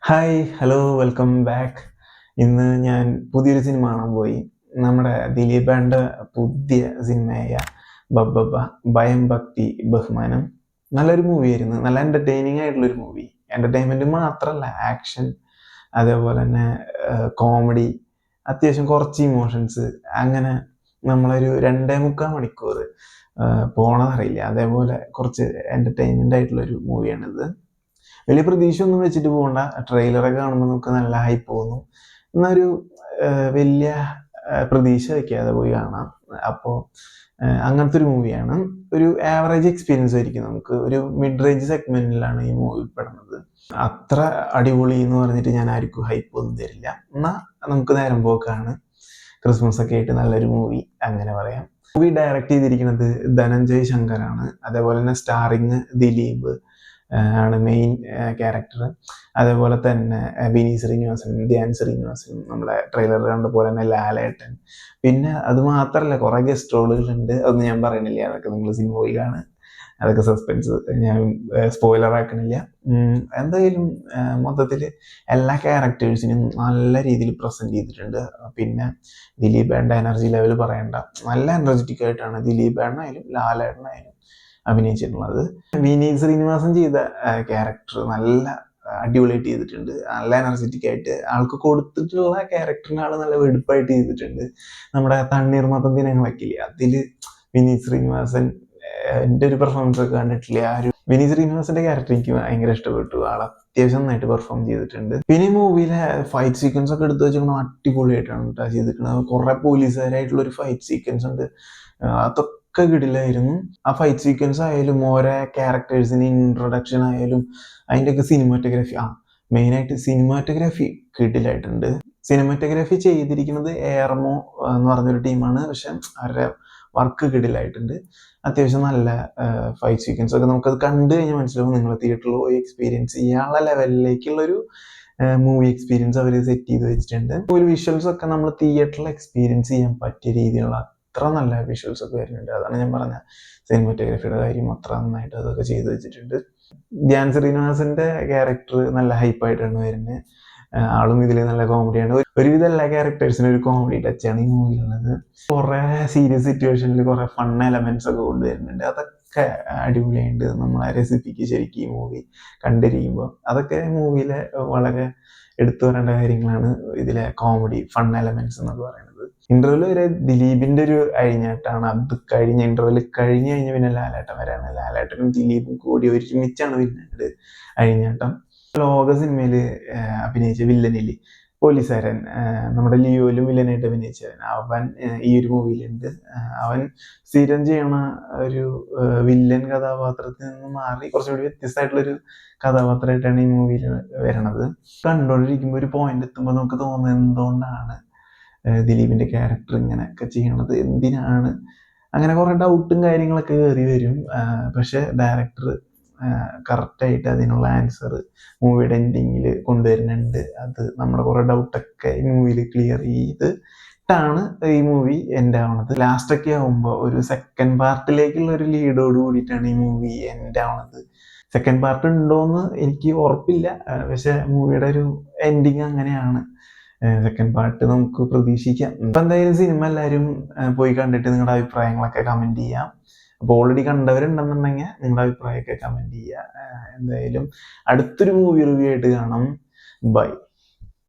Hi hello welcome back. ഇന്ന് ഞാൻ പുതിയൊരു സിനിമ കാണാൻ പോയി. നമ്മുടെ ദിലീപേട്ടൻ്റെ പുതിയ സിനിമയായ ബബ്ബബ്ബ ഭയം ഭക്തി ബഹുമാനം. നല്ലൊരു മൂവിയായിരുന്നു. നല്ല എൻ്റർടൈനിങ് ആയിട്ടുള്ളൊരു മൂവി. എൻ്റർടൈൻമെൻറ്റ് മാത്രമല്ല, ആക്ഷൻ, അതേപോലെ തന്നെ കോമഡി, അത്യാവശ്യം കുറച്ച് ഇമോഷൻസ്, അങ്ങനെ നമ്മളൊരു 2.25 മണിക്കൂർ പോണതറിയില്ല. അതേപോലെ കുറച്ച് എൻ്റർടൈൻമെൻ്റ് ആയിട്ടുള്ളൊരു മൂവിയാണിത്. വലിയ പ്രതീക്ഷയൊന്നും വെച്ചിട്ട് പോകണ്ട. ട്രെയിലറൊക്കെ കാണുമ്പോൾ നമുക്ക് നല്ല ഹൈപ്പ് തോന്നും. എന്നൊരു വലിയ പ്രതീക്ഷ വയ്ക്കാതെ പോയി കാണാം. അപ്പോൾ അങ്ങനത്തെ ഒരു മൂവിയാണ്. ഒരു ആവറേജ് എക്സ്പീരിയൻസ് ആയിരിക്കും. നമുക്ക് ഒരു മിഡ് റേഞ്ച് സെഗ്മെന്റിലാണ് ഈ മൂവി പെടുന്നത്. അത്ര അടിപൊളി എന്ന് പറഞ്ഞിട്ട് ഞാൻ ആർക്കും ഹൈപ്പ് ഒന്നും തരില്ല. എന്നാൽ നമുക്ക് നേരം പോക്കാണ്. ക്രിസ്മസ് ഒക്കെ ആയിട്ട് നല്ലൊരു മൂവി അങ്ങനെ പറയാം. മൂവി ഡയറക്റ്റ് ചെയ്തിരിക്കുന്നത് ധനഞ്ജയ് ശങ്കറാണ്. അതേപോലെ തന്നെ സ്റ്റാറിങ് ദിലീപ് ആണ് മെയിൻ ക്യാരക്ടർ. അതേപോലെ തന്നെ വിനീത് ശ്രീനിവാസൻ, ധ്യാൻ ശ്രീനിവാസൻ, നമ്മുടെ ട്രെയിലർ കണ്ട പോലെ തന്നെ ലാലേട്ടൻ. പിന്നെ അത് മാത്രമല്ല, കുറേ ഗസ്റ്റ് റോളുകളുണ്ട്. അതൊന്നും ഞാൻ പറയണില്ല. അതൊക്കെ നിങ്ങൾ സിനിമ പോയി കാണുക. അതൊക്കെ സസ്പെൻസ്, ഞാൻ സ്പോയിലർ ആക്കണില്ല. എന്തായാലും മൊത്തത്തിൽ എല്ലാ ക്യാരക്ടേഴ്സിനും നല്ല രീതിയിൽ പ്രസൻറ്റ് ചെയ്തിട്ടുണ്ട്. പിന്നെ ദിലീപേട്ടൻ്റെ എനർജി ലെവൽ പറയണ്ട. നല്ല എനർജറ്റിക് ആയിട്ടാണ് ദിലീപേട്ടനായാലും ലാലേട്ടനായാലും അഭിനയിച്ചിട്ടുള്ളത്. വിനീത് ശ്രീനിവാസൻ ചെയ്ത ക്യാരക്ടർ നല്ല അടിപൊളിയായിട്ട് ചെയ്തിട്ടുണ്ട്. നല്ല എനർജറ്റിക് ആയിട്ട് ആൾക്ക് കൊടുത്തിട്ടുള്ള ക്യാരക്ടറിന് ആൾ നല്ല വെടുപ്പായിട്ട് ചെയ്തിട്ടുണ്ട്. നമ്മുടെ തണ്ണീർമത്തൻ ദിനങ്ങളൊക്കെ ഇല്ലേ, അതിൽ വിനീത് ശ്രീനിവാസൻ എൻ്റെ ഒരു പെർഫോമൻസ് ഒക്കെ കണ്ടിട്ടില്ല. ആ ഒരു വിനീത് ശ്രീനിവാസന്റെ ക്യാരക്ടർ എനിക്ക് ഭയങ്കര ഇഷ്ടപ്പെട്ടു. ആൾ അത്യാവശ്യം നന്നായിട്ട് പെർഫോം ചെയ്തിട്ടുണ്ട്. പിന്നെ ഈ മൂവിയിലെ ഫൈറ്റ് സീക്വൻസ് ഒക്കെ എടുത്തു വെച്ചാൽ അടിപൊളിയായിട്ടാണ് കേട്ടോ ചെയ്തിട്ടുള്ളത്. കുറെ പോലീസുകാരായിട്ടുള്ള ഒരു ഫൈറ്റ് സീക്വൻസ് ഉണ്ട്. അതൊക്കെ കിടിലായിരുന്നു. ആ ഫൈറ്റ് സീക്വൻസ് ആയാലും ഓരോ ക്യാരക്ടേഴ്സിന് ഇൻട്രൊഡക്ഷൻ ആയാലും അതിൻ്റെയൊക്കെ സിനിമാറ്റോഗ്രാഫി, മെയിനായിട്ട് സിനിമാറ്റോഗ്രാഫി കിടിലായിട്ടുണ്ട്. സിനിമാറ്റോഗ്രാഫി ചെയ്തിരിക്കുന്നത് എയർമോ എന്ന് പറഞ്ഞൊരു ടീമാണ്. പക്ഷെ അവരുടെ വർക്ക് കിടിലായിട്ടുണ്ട്. അത്യാവശ്യം നല്ല ഫൈറ്റ് സീക്വൻസ് ഒക്കെ നമുക്കത് കണ്ടു കഴിഞ്ഞാൽ മനസ്സിലാവും. നിങ്ങൾ തിയേറ്ററിൽ പോയി എക്സ്പീരിയൻസ് ചെയ്യാനുള്ള ലെവലിലേക്കുള്ളൊരു മൂവി എക്സ്പീരിയൻസ് അവർ സെറ്റ് ചെയ്ത് വെച്ചിട്ടുണ്ട്. ഒരു വിഷ്വൽസ് ഒക്കെ നമ്മൾ തിയേറ്ററിൽ എക്സ്പീരിയൻസ് ചെയ്യാൻ പറ്റിയ രീതിയിലുള്ള അത്ര നല്ല വിഷ്വൽസ് ഒക്കെ വരുന്നുണ്ട്. അതാണ് ഞാൻ പറഞ്ഞ സിനിമാറ്റോഗ്രാഫിയുടെ കാര്യം അത്ര നന്നായിട്ട് അതൊക്കെ ചെയ്ത് വെച്ചിട്ടുണ്ട്. ധ്യാൻ ശ്രീനിവാസന്റെ ക്യാരക്ടർ നല്ല ഹൈപ്പായിട്ടാണ് വരുന്നത്. ആളും ഇതിൽ നല്ല കോമഡിയാണ്. ഒരുവിധം എല്ലാ ക്യാരക്ടേഴ്സിനും ഒരു കോമഡി ടച്ചാണ് ഈ മൂവിയിലുള്ളത്. കുറെ സീരിയസ് സിറ്റുവേഷനിൽ കുറെ ഫൺ എലമെന്റ്സ് ഒക്കെ കൊണ്ടുവരുന്നുണ്ട്. അതൊക്കെ അടിപൊളിയായിട്ട് നമ്മളെ രസിപ്പിക്കും ശരിക്കും ഈ മൂവി കണ്ടിരിക്കുമ്പോൾ. അതൊക്കെ മൂവിയിലെ വളരെ എടുത്തു പറയേണ്ട കാര്യങ്ങളാണ്. ഇതിലെ കോമഡി ഫൺ എലമെന്റ്സ് എന്നൊക്കെ പറയുന്നത്. ഇന്റർവെൽ വരെ ദിലീപിന്റെ ഒരു അഴിഞ്ഞാട്ടാണ്. അത് കഴിഞ്ഞ ഇന്റർവെൽ കഴിഞ്ഞ് പിന്നെ ലാലേട്ടൻ വരാണ്. ലാലേട്ടനും ദിലീപും കൂടി ഒരുമിച്ചാണ് പിന്നീട് അഴിഞ്ഞാട്ടം. ലോക സിനിമയിൽ അഭിനയിച്ച വില്ലനില്ലേ, പോലീസുകാരൻ, നമ്മുടെ ലിയോയിലും വില്ലനായിട്ട് അഭിനയിച്ചവൻ, അവൻ ഈ ഒരു മൂവിയിലുണ്ട്. അവൻ സ്ഥിരം ചെയ്യണ ഒരു വില്ലൻ കഥാപാത്രത്തിൽ നിന്ന് മാറി കുറച്ചുകൂടി വ്യത്യസ്തമായിട്ടുള്ളൊരു കഥാപാത്രമായിട്ടാണ് ഈ മൂവിയിൽ വരണത്. കണ്ടുകൊണ്ടിരിക്കുമ്പോൾ ഒരു പോയിന്റ് എത്തുമ്പോൾ നമുക്ക് തോന്നുന്നത് എന്തുകൊണ്ടാണ് ദിലീപിന്റെ ക്യാരക്ടർ ഇങ്ങനെയൊക്കെ ചെയ്യണത്, എന്തിനാണ്, അങ്ങനെ കുറെ ഡൗട്ടും കാര്യങ്ങളൊക്കെ കയറി വരും. പക്ഷെ ഡയറക്ടർ കറക്റ്റായിട്ട് അതിനുള്ള ആൻസർ മൂവിയുടെ എൻഡിങ്ങിൽ കൊണ്ടുവരുന്നുണ്ട്. അത് നമ്മുടെ കുറെ ഡൗട്ടൊക്കെ ഈ മൂവിയിൽ ക്ലിയർ ചെയ്തിട്ടാണ് ഈ മൂവി എൻഡ് ആവണത്. ലാസ്റ്റൊക്കെ ആവുമ്പോൾ ഒരു സെക്കൻഡ് പാർട്ടിലേക്കുള്ള ഒരു ലീഡോട് കൂടിയിട്ടാണ് ഈ മൂവി എൻഡ് ആവണത്. സെക്കൻഡ് പാർട്ട് ഉണ്ടോയെന്ന് എനിക്ക് ഉറപ്പില്ല. പക്ഷെ മൂവിയുടെ ഒരു എൻഡിങ് അങ്ങനെയാണ്. സെക്കൻഡ് പാർട്ട് നമുക്ക് പ്രതീക്ഷിക്കാം. ഇപ്പം എന്തായാലും സിനിമ എല്ലാവരും പോയി കണ്ടിട്ട് നിങ്ങളുടെ അഭിപ്രായങ്ങളൊക്കെ കമൻറ്റ് ചെയ്യാം. അപ്പോൾ ഓൾറെഡി കണ്ടവരുണ്ടെന്നുണ്ടെങ്കിൽ നിങ്ങളുടെ അഭിപ്രായമൊക്കെ കമൻറ്റ് ചെയ്യുക. എന്തായാലും അടുത്തൊരു മൂവി റിവ്യൂ ആയിട്ട് കാണാം. ബൈ.